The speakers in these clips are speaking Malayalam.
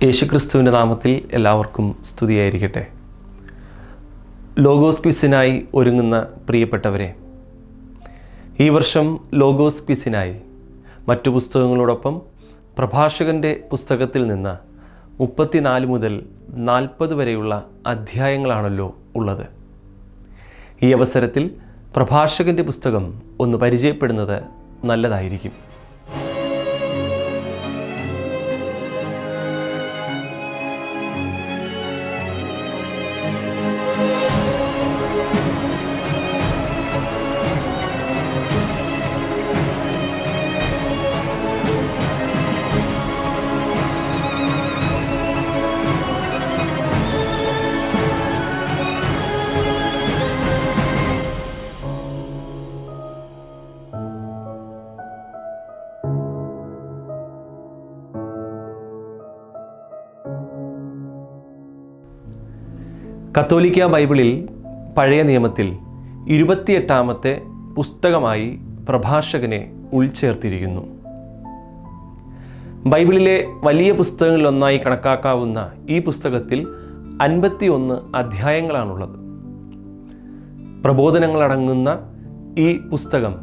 യേശുക്രിസ്തുവിൻ്റെ നാമത്തിൽ എല്ലാവർക്കും സ്തുതിയായിരിക്കട്ടെ. ലോഗോസ് ക്വിസിനായി ഒരുങ്ങുന്ന പ്രിയപ്പെട്ടവരെ, ഈ വർഷം ലോഗോസ് ക്വിസിനായി മറ്റു പുസ്തകങ്ങളോടൊപ്പം പ്രഭാഷകൻ്റെ പുസ്തകത്തിൽ നിന്ന് 34 മുതൽ 40 വരെയുള്ള അധ്യായങ്ങളാണല്ലോ ഉള്ളത്. ഈ അവസരത്തിൽ പ്രഭാഷകൻ്റെ പുസ്തകം ഒന്ന് പരിചയപ്പെടുന്നത് നല്ലതായിരിക്കും. കത്തോലിക്ക ബൈബിളിൽ പഴയ നിയമത്തിൽ 28ാമത്തെ പുസ്തകമായി പ്രഭാഷകനെ ഉൾച്ചേർത്തിരിക്കുന്നു. ബൈബിളിലെ വലിയ പുസ്തകങ്ങളിലൊന്നായി കണക്കാക്കാവുന്ന ഈ പുസ്തകത്തിൽ 51 അധ്യായങ്ങളാണുള്ളത്. പ്രബോധനങ്ങളടങ്ങുന്ന ഈ പുസ്തകം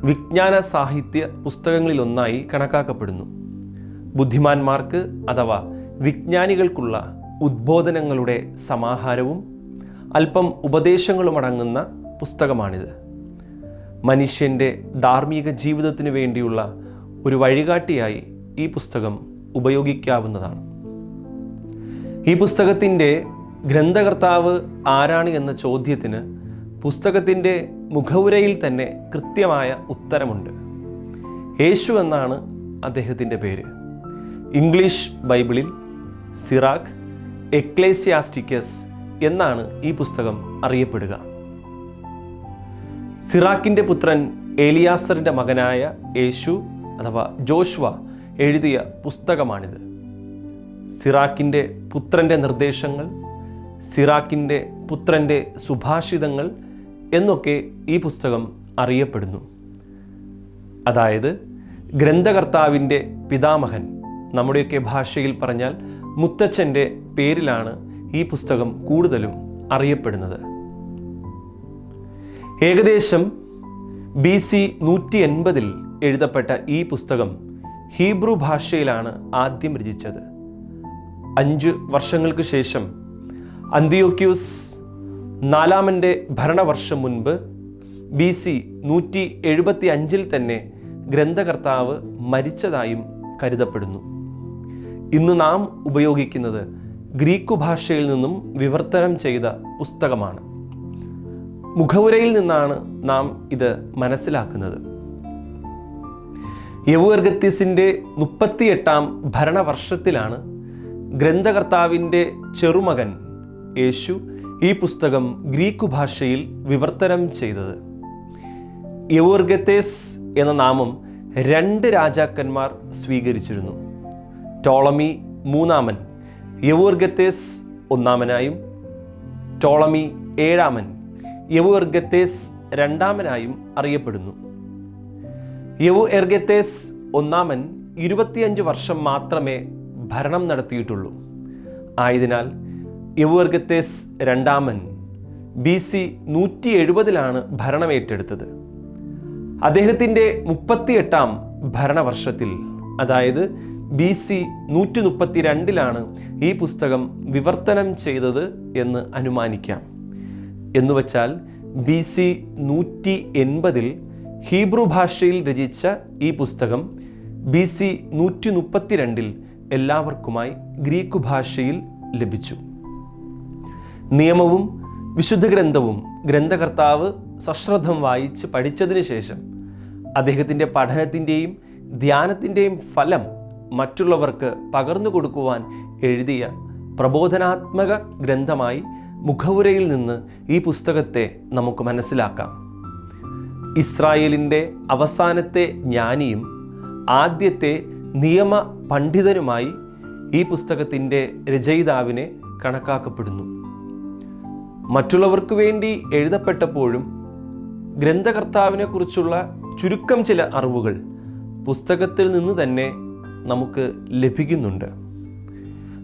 വിജ്ഞാന സാഹിത്യ പുസ്തകങ്ങളിലൊന്നായി കണക്കാക്കപ്പെടുന്നു. ബുദ്ധിമാന്മാർക്ക് അഥവാ വിജ്ഞാനികൾക്കുള്ള ഉദ്ബോധനങ്ങളുടെ സമാഹാരവും അല്പം ഉപദേശങ്ങളുമടങ്ങുന്ന പുസ്തകമാണിത്. മനുഷ്യൻ്റെ ധാർമ്മിക ജീവിതത്തിന് വേണ്ടിയുള്ള ഒരു വഴികാട്ടിയായി ഈ പുസ്തകം ഉപയോഗിക്കാവുന്നതാണ്. ഈ പുസ്തകത്തിൻ്റെ ഗ്രന്ഥകർത്താവ് ആരാണ് എന്ന ചോദ്യത്തിന് പുസ്തകത്തിൻ്റെ മുഖവുരയിൽ തന്നെ കൃത്യമായ ഉത്തരമുണ്ട്. യേശു എന്നാണ് അദ്ദേഹത്തിൻ്റെ പേര്. ഇംഗ്ലീഷ് ബൈബിളിൽ സിറാഖ് എക്ലേസിയാസ്റ്റിക്കസ് എന്നാണ് ഈ പുസ്തകം അറിയപ്പെടുക. സിറാക്കിൻ്റെ പുത്രൻ ഏലിയാസറിൻ്റെ മകനായ യേശു അഥവാ ജോഷുവ എഴുതിയ പുസ്തകമാണിത്. സിറാക്കിൻ്റെ പുത്രൻ്റെ നിർദ്ദേശങ്ങൾ, സിറാക്കിൻ്റെ പുത്രൻ്റെ സുഭാഷിതങ്ങൾ എന്നൊക്കെ ഈ പുസ്തകം അറിയപ്പെടുന്നു. അതായത് ഗ്രന്ഥകർത്താവിൻ്റെ പിതാമഹൻ, നമ്മുടെയൊക്കെ ഭാഷയിൽ പറഞ്ഞാൽ മുത്തച്ഛൻ്റെ പേരിലാണ് ഈ പുസ്തകം കൂടുതലും അറിയപ്പെടുന്നത്. ഏകദേശം BC 180 എഴുതപ്പെട്ട ഈ പുസ്തകം ഹീബ്രു ഭാഷയിലാണ് ആദ്യം രചിച്ചത്. 5 വർഷങ്ങൾക്ക് ശേഷം അന്തിയോക്യൂസ് 4ാമൻ്റെ ഭരണവർഷം മുൻപ് BC 175 തന്നെ ഗ്രന്ഥകർത്താവ് മരിച്ചതായും കരുതപ്പെടുന്നു. ഇന്ന് നാം ഉപയോഗിക്കുന്നത് ഗ്രീക്കു ഭാഷയിൽ നിന്നും വിവർത്തനം ചെയ്ത പുസ്തകമാണ്. മുഖവുരയിൽ നിന്നാണ് നാം ഇത് മനസ്സിലാക്കുന്നത്. യവുർഗത്യസിൻ്റെ 38ാം ഭരണവർഷത്തിലാണ് ഗ്രന്ഥകർത്താവിൻ്റെ ചെറുമകൻ യേശു ഈ പുസ്തകം ഗ്രീക്കു ഭാഷയിൽ വിവർത്തനം ചെയ്തത്. യവുർഗത്തേസ് എന്ന നാമം 2 രാജാക്കന്മാർ സ്വീകരിച്ചിരുന്നു. ടോളമി 3ാമൻ യവുർഗത്തേസ് 1ാമനായും ടോളമി 7ാമൻ യവുർഗത്തേസ് 2ാമനായും അറിയപ്പെടുന്നു. യവുർഗത്തേസ് 1ാമൻ 25 വർഷം മാത്രമേ ഭരണം നടത്തിയിട്ടുള്ളൂ. ആയതിനാൽ യവുർഗത്തേസ് 2ാമൻ BC 170 ഭരണമേറ്റെടുത്തത്. അദ്ദേഹത്തിൻ്റെ 38ാം ഭരണവർഷത്തിൽ, അതായത് BC 132 ഈ പുസ്തകം വിവർത്തനം ചെയ്തത് എന്ന് അനുമാനിക്കാം. എന്നുവച്ചാൽ BC 180 ഹീബ്രു ഭാഷയിൽ രചിച്ച ഈ പുസ്തകം BC 132 എല്ലാവർക്കുമായി ഗ്രീക്കു ഭാഷയിൽ ലഭിച്ചു. നിയമവും വിശുദ്ധ ഗ്രന്ഥവും ഗ്രന്ഥകർത്താവ് സശ്രദ്ധം വായിച്ച് പഠിച്ചതിന് ശേഷം അദ്ദേഹത്തിൻ്റെ പഠനത്തിൻ്റെയും ധ്യാനത്തിൻ്റെയും ഫലം മറ്റുള്ളവർക്ക് പകർന്നു കൊടുക്കുവാൻ എഴുതിയ പ്രബോധനാത്മക ഗ്രന്ഥമായി മുഖവുരയിൽ നിന്ന് ഈ പുസ്തകത്തെ നമുക്ക് മനസ്സിലാക്കാം. ഇസ്രായേലിൻ്റെ അവസാനത്തെ ജ്ഞാനിയും ആദ്യത്തെ നിയമ പണ്ഡിതനുമായി ഈ പുസ്തകത്തിൻ്റെ രചയിതാവിനെ കണക്കാക്കപ്പെടുന്നു. മറ്റുള്ളവർക്ക് വേണ്ടി എഴുതപ്പെട്ടപ്പോഴും ഗ്രന്ഥകർത്താവിനെ കുറിച്ചുള്ള ചുരുക്കം ചില അറിവുകൾ പുസ്തകത്തിൽ നിന്ന് തന്നെ നമുക്ക് ലഭിക്കുന്നുണ്ട്.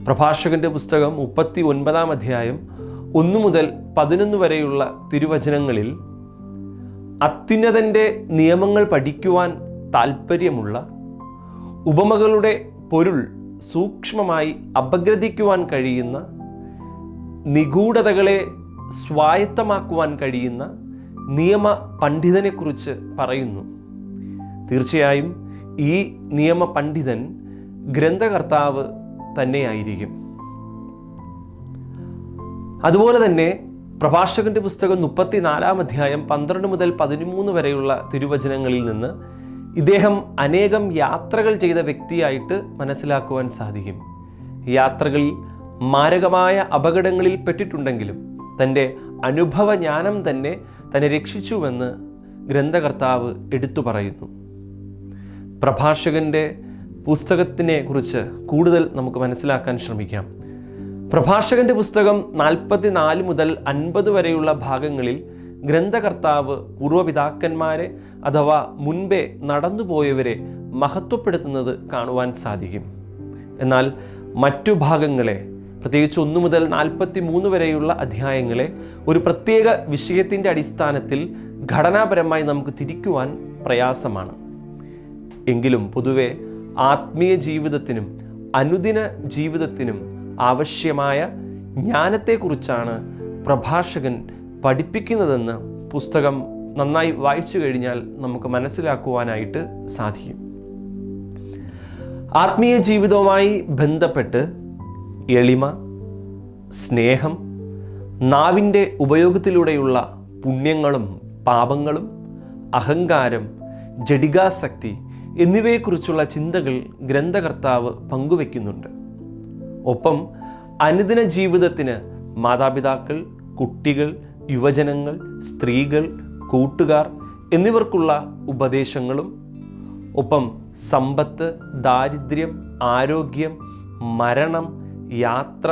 പ്രഭാഷകന്റെ പുസ്തകം 39 അധ്യായം 1 മുതൽ 11 വരെയുള്ള തിരുവചനങ്ങളിൽ അത്യുന്നതൻ്റെ നിയമങ്ങൾ പഠിക്കുവാൻ താൽപ്പര്യമുള്ള, ഉപമകളുടെ പൊരുൾ സൂക്ഷ്മമായി അപഗ്രഥിക്കുവാൻ കഴിയുന്ന, നിഗൂഢതകളെ സ്വായത്തമാക്കുവാൻ കഴിയുന്ന നിയമ പണ്ഡിതനെക്കുറിച്ച് പറയുന്നു. തീർച്ചയായും ഈ നിയമ പണ്ഡിതൻ ഗ്രന്ഥകർത്താവ് തന്നെയായിരിക്കും. അതുപോലെ തന്നെ പ്രഭാഷകന്റെ പുസ്തകം 34 അധ്യായം 12 മുതൽ 13 വരെയുള്ള തിരുവചനങ്ങളിൽ നിന്ന് ഇദ്ദേഹം അനേകം യാത്രകൾ ചെയ്ത വ്യക്തിയായിട്ട് മനസ്സിലാക്കുവാൻ സാധിക്കും. യാത്രകളിൽ മാരകമായ അപകടങ്ങളിൽ പെട്ടിട്ടുണ്ടെങ്കിലും തൻ്റെ അനുഭവജ്ഞാനം തന്നെ തന്നെ രക്ഷിച്ചുവെന്ന് ഗ്രന്ഥകർത്താവ് എടുത്തു പറയുന്നു. പ്രഭാഷകന്റെ പുസ്തകത്തിനെ കുറിച്ച് കൂടുതൽ നമുക്ക് മനസ്സിലാക്കാൻ ശ്രമിക്കാം. പ്രഭാഷകന്റെ പുസ്തകം 44 മുതൽ 50 വരെയുള്ള ഭാഗങ്ങളിൽ ഗ്രന്ഥകർത്താവ് പൂർവ്വപിതാക്കന്മാരെ അഥവാ മുൻപേ നടന്നുപോയവരെ മഹത്വപ്പെടുത്തുന്നത് കാണുവാൻ സാധിക്കും. എന്നാൽ മറ്റു ഭാഗങ്ങളെ, പ്രത്യേകിച്ച് 1 മുതൽ 43 വരെയുള്ള അധ്യായങ്ങളെ ഒരു പ്രത്യേക വിഷയത്തിൻ്റെ അടിസ്ഥാനത്തിൽ ഘടനാപരമായി നമുക്ക് തിരിക്കുവാൻ പ്രയാസമാണ്. എങ്കിലും പൊതുവെ ആത്മീയ ജീവിതത്തിനും അനുദിന ജീവിതത്തിനും ആവശ്യമായ ജ്ഞാനത്തെക്കുറിച്ചാണ് പ്രഭാഷകൻ പഠിപ്പിക്കുന്നതെന്ന് പുസ്തകം നന്നായി വായിച്ചു കഴിഞ്ഞാൽ നമുക്ക് മനസ്സിലാക്കുവാനായിട്ട് സാധിക്കും. ആത്മീയ ജീവിതവുമായി ബന്ധപ്പെട്ട് എളിമ, സ്നേഹം, നാവിൻ്റെ ഉപയോഗത്തിലൂടെയുള്ള പുണ്യങ്ങളും പാപങ്ങളും, അഹങ്കാരം, ജഡികാസക്തി എന്നിവയെക്കുറിച്ചുള്ള ചിന്തകൾ ഗ്രന്ഥകർത്താവ് പങ്കുവെക്കുന്നുണ്ട്. ഒപ്പം അനുദിന ജീവിതത്തിന് മാതാപിതാക്കൾ, കുട്ടികൾ, യുവജനങ്ങൾ, സ്ത്രീകൾ, കൂട്ടുകാർ എന്നിവർക്കുള്ള ഉപദേശങ്ങളും, ഒപ്പം സമ്പത്ത്, ദാരിദ്ര്യം, ആരോഗ്യം, മരണം, യാത്ര,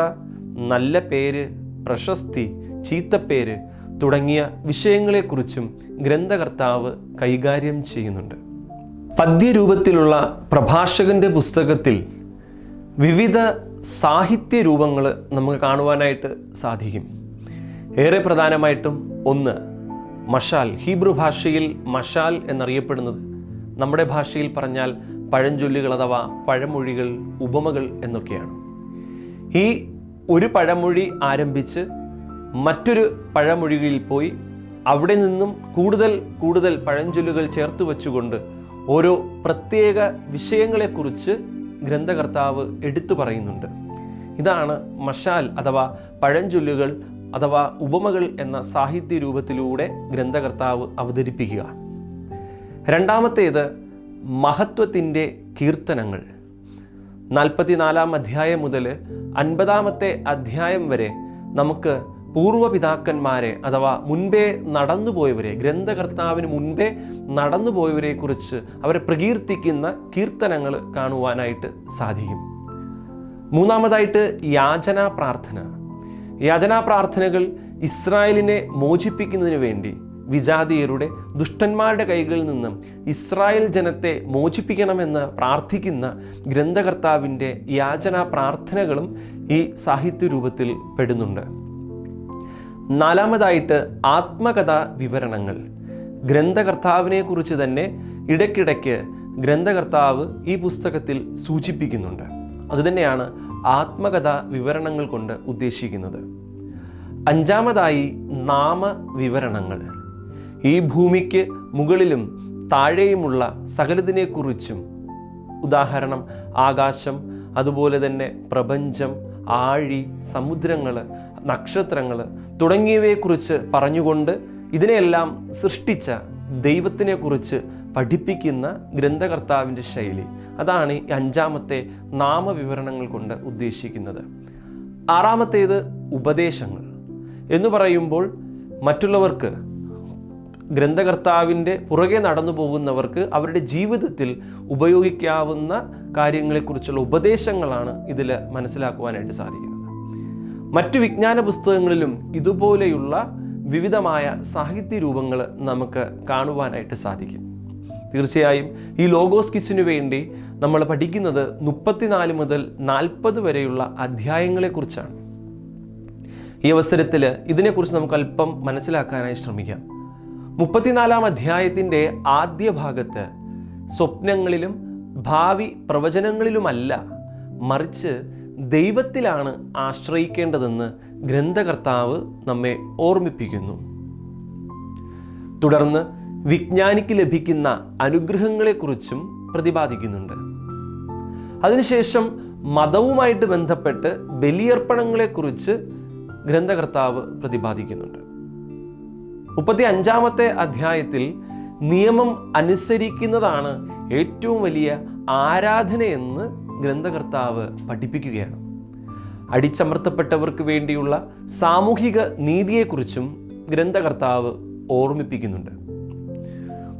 നല്ല പേര്, പ്രശസ്തി, ചീത്തപ്പേര് തുടങ്ങിയ വിഷയങ്ങളെക്കുറിച്ചും ഗ്രന്ഥകർത്താവ് കൈകാര്യം ചെയ്യുന്നുണ്ട്. പദ്യരൂപത്തിലുള്ള പ്രഭാഷകന്റെ പുസ്തകത്തിൽ വിവിധ സാഹിത്യ രൂപങ്ങൾ നമുക്ക് കാണുവാനായിട്ട് സാധിക്കും. ഏറെ പ്രധാനമായിട്ടും ഒന്ന് മഷാൽ. ഹീബ്രു ഭാഷയിൽ മഷാൽ എന്നറിയപ്പെടുന്നത് നമ്മുടെ ഭാഷയിൽ പറഞ്ഞാൽ പഴഞ്ചൊല്ലുകൾ അഥവാ പഴമൊഴികൾ, ഉപമകൾ എന്നൊക്കെയാണ്. ഈ ഒരു പഴമൊഴി ആരംഭിച്ച് മറ്റൊരു പഴമൊഴിയിൽ പോയി അവിടെ നിന്നും കൂടുതൽ പഴഞ്ചൊല്ലുകൾ ചേർത്ത് വെച്ചുകൊണ്ട് ഓരോ പ്രത്യേക വിഷയങ്ങളെക്കുറിച്ച് ഗ്രന്ഥകർത്താവ് എടുത്തു പറയുന്നുണ്ട്. ഇതാണ് മഷാൽ അഥവാ പഴഞ്ചൊല്ലുകൾ അഥവാ ഉപമകൾ എന്ന സാഹിത്യ രൂപത്തിലൂടെ ഗ്രന്ഥകർത്താവ് അവതരിപ്പിക്കുക. രണ്ടാമത്തേത് മഹത്വത്തിൻ്റെ കീർത്തനങ്ങൾ. 44 അധ്യായം മുതൽ 50 അധ്യായം വരെ നമുക്ക് പൂർവ്വപിതാക്കന്മാരെ അഥവാ മുൻപേ നടന്നുപോയവരെ, ഗ്രന്ഥകർത്താവിന് മുൻപേ നടന്നുപോയവരെ കുറിച്ച് അവരെ പ്രകീർത്തിക്കുന്ന കീർത്തനങ്ങൾ കാണുവാനായിട്ട് സാധിക്കും. മൂന്നാമതായിട്ട് യാചനാ പ്രാർത്ഥന. യാചനാ പ്രാർത്ഥനകൾ ഇസ്രായേലിനെ മോചിപ്പിക്കുന്നതിന് വേണ്ടി, വിജാതീയരുടെ ദുഷ്ടന്മാരുടെ കൈകളിൽ നിന്നും ഇസ്രായേൽ ജനത്തെ മോചിപ്പിക്കണമെന്ന് പ്രാർത്ഥിക്കുന്ന ഗ്രന്ഥകർത്താവിൻ്റെ യാചനാ പ്രാർത്ഥനകളും ഈ സാഹിത്യ രൂപത്തിൽ പെടുന്നുണ്ട്. നാലാമതായിട്ട് ആത്മകഥാ വിവരണങ്ങൾ. ഗ്രന്ഥകർത്താവിനെ കുറിച്ച് തന്നെ ഇടയ്ക്കിടയ്ക്ക് ഗ്രന്ഥകർത്താവ് ഈ പുസ്തകത്തിൽ സൂചിപ്പിക്കുന്നുണ്ട്. അതുതന്നെയാണ് ആത്മകഥാ വിവരണങ്ങൾ കൊണ്ട് ഉദ്ദേശിക്കുന്നത്. അഞ്ചാമതായി നാമവിവരണങ്ങൾ. ഈ ഭൂമിക്ക് മുകളിലും താഴെയുമുള്ള സകലതിനെക്കുറിച്ചും, ഉദാഹരണം ആകാശം, അതുപോലെ തന്നെ പ്രപഞ്ചം, ആഴി, സമുദ്രങ്ങൾ, നക്ഷത്രങ്ങൾ തുടങ്ങിയവയെക്കുറിച്ച് പറഞ്ഞുകൊണ്ട് ഇതിനെയെല്ലാം സൃഷ്ടിച്ച ദൈവത്തിനെക്കുറിച്ച് പഠിപ്പിക്കുന്ന ഗ്രന്ഥകർത്താവിൻ്റെ ശൈലി. അതാണ് ഈ അഞ്ചാമത്തെ നാമവിവരണങ്ങൾ കൊണ്ട് ഉദ്ദേശിക്കുന്നത്. ആറാമത്തേത് ഉപദേശങ്ങൾ എന്ന് പറയുമ്പോൾ മറ്റുള്ളവർക്ക്, ഗ്രന്ഥകർത്താവിൻ്റെ പുറകെ നടന്നു പോകുന്നവർക്ക് അവരുടെ ജീവിതത്തിൽ ഉപയോഗിക്കാവുന്ന കാര്യങ്ങളെക്കുറിച്ചുള്ള ഉപദേശങ്ങളാണ് ഇതിൽ മനസ്സിലാക്കുവാനായിട്ട് സാധിക്കുന്നത്. മറ്റു വിജ്ഞാന പുസ്തകങ്ങളിലും ഇതുപോലെയുള്ള വിവിധമായ സാഹിത്യ രൂപങ്ങൾ നമുക്ക് കാണുവാനായിട്ട് സാധിക്കും. തീർച്ചയായും ഈ ലോഗോസ് കിസിനു വേണ്ടി നമ്മൾ പഠിക്കുന്നത് 34 മുതൽ 40 വരെയുള്ള അധ്യായങ്ങളെക്കുറിച്ചാണ്. ഈ അവസരത്തിൽ ഇതിനെക്കുറിച്ച് നമുക്ക് അല്പം മനസ്സിലാക്കാനായി ശ്രമിക്കാം. 34-ാം അധ്യായത്തിൻ്റെ ആദ്യ ഭാഗത്ത് സ്വപ്നങ്ങളിലും ഭാവി പ്രവചനങ്ങളിലുമല്ല, മറിച്ച് ദൈവത്തിലാണ് ആശ്രയിക്കേണ്ടതെന്ന് ഗ്രന്ഥകർത്താവ് നമ്മെ ഓർമ്മിപ്പിക്കുന്നു. തുടർന്ന് വിജ്ഞാനിക്ക് ലഭിക്കുന്ന അനുഗ്രഹങ്ങളെക്കുറിച്ചും പ്രതിപാദിക്കുന്നുണ്ട്. അതിനുശേഷം മതവുമായിട്ട് ബന്ധപ്പെട്ട് ബലിയർപ്പണങ്ങളെക്കുറിച്ച് ഗ്രന്ഥകർത്താവ് പ്രതിപാദിക്കുന്നുണ്ട്. 35-ാമത്തെ അധ്യായത്തിൽ നിയമം അനുസരിക്കുന്നതാണ് ഏറ്റവും വലിയ ആരാധനയെന്ന് ഗ്രന്ഥകർത്താവ് പഠിപ്പിക്കുകയാണ്. അടിച്ചമർത്തപ്പെട്ടവർക്ക് വേണ്ടിയുള്ള സാമൂഹിക നീതിയെക്കുറിച്ചും ഗ്രന്ഥകർത്താവ് ഓർമ്മിപ്പിക്കുന്നുണ്ട്.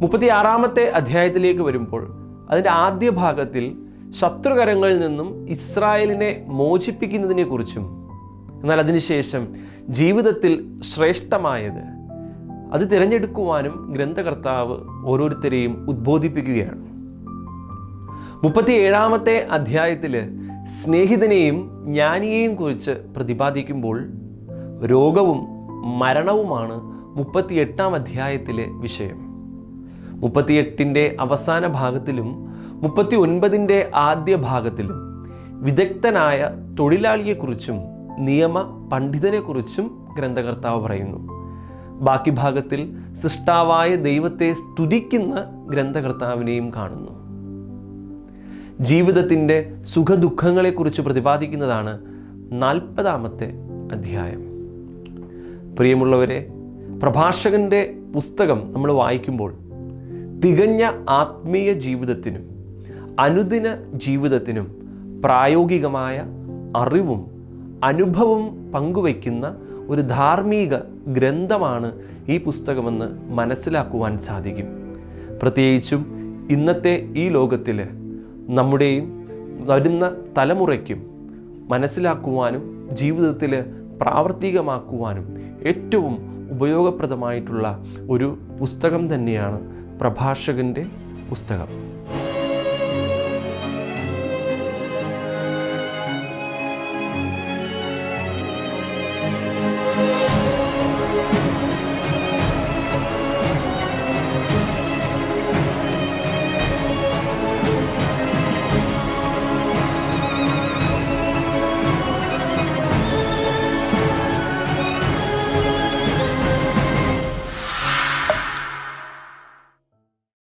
36-ാമത്തെ അധ്യായത്തിലേക്ക് വരുമ്പോൾ അതിൻ്റെ ആദ്യ ഭാഗത്തിൽ ശത്രുകരങ്ങളിൽ നിന്നും ഇസ്രായേലിനെ മോചിപ്പിക്കുന്നതിനെക്കുറിച്ചും, എന്നാൽ അതിനുശേഷം ജീവിതത്തിൽ ശ്രേഷ്ഠമായത് അത് തിരഞ്ഞെടുക്കുവാനും ഗ്രന്ഥകർത്താവ് ഓരോരുത്തരെയും ഉദ്ബോധിപ്പിക്കുകയാണ്. 37-ാമത്തെ അധ്യായത്തിൽ സ്നേഹിതനെയും ജ്ഞാനിയെയും കുറിച്ച് പ്രതിപാദിക്കുമ്പോൾ രോഗവും മരണവുമാണ് 38-ാം അധ്യായത്തിലെ വിഷയം. 38-ന്റെ അവസാന ഭാഗത്തിലും 39-ന്റെ ആദ്യ ഭാഗത്തിലും വിദഗ്ധനായ തൊഴിലാളിയെക്കുറിച്ചും നിയമ പണ്ഡിതനെക്കുറിച്ചും ഗ്രന്ഥകർത്താവ് പറയുന്നു. ബാക്കി ഭാഗത്തിൽ സൃഷ്ടാവായ ദൈവത്തെ സ്തുതിക്കുന്ന ഗ്രന്ഥകർത്താവിനെയും കാണുന്നു. ജീവിതത്തിൻ്റെ സുഖദുഃഖങ്ങളെക്കുറിച്ച് പ്രതിപാദിക്കുന്നതാണ് 40-ാമത്തെ അധ്യായം. പ്രിയമുള്ളവരെ, പ്രഭാഷകന്റെ പുസ്തകം നമ്മൾ വായിക്കുമ്പോൾ തികഞ്ഞ ആത്മീയ ജീവിതത്തിനും അനുദിന ജീവിതത്തിനും പ്രായോഗികമായ അറിവും അനുഭവവും പങ്കുവയ്ക്കുന്ന ഒരു ധാർമ്മിക ഗ്രന്ഥമാണ് ഈ പുസ്തകമെന്ന് മനസ്സിലാക്കുവാൻ സാധിക്കും. പ്രത്യേകിച്ചും ഇന്നത്തെ ഈ ലോകത്തിൽ നമ്മുടെയും വരുന്ന തലമുറയ്ക്കും മനസ്സിലാക്കുവാനും ജീവിതത്തിൽ പ്രാവർത്തികമാക്കുവാനും ഏറ്റവും ഉപയോഗപ്രദമായിട്ടുള്ള ഒരു പുസ്തകം തന്നെയാണ് പ്രഭാഷകന്റെ പുസ്തകം.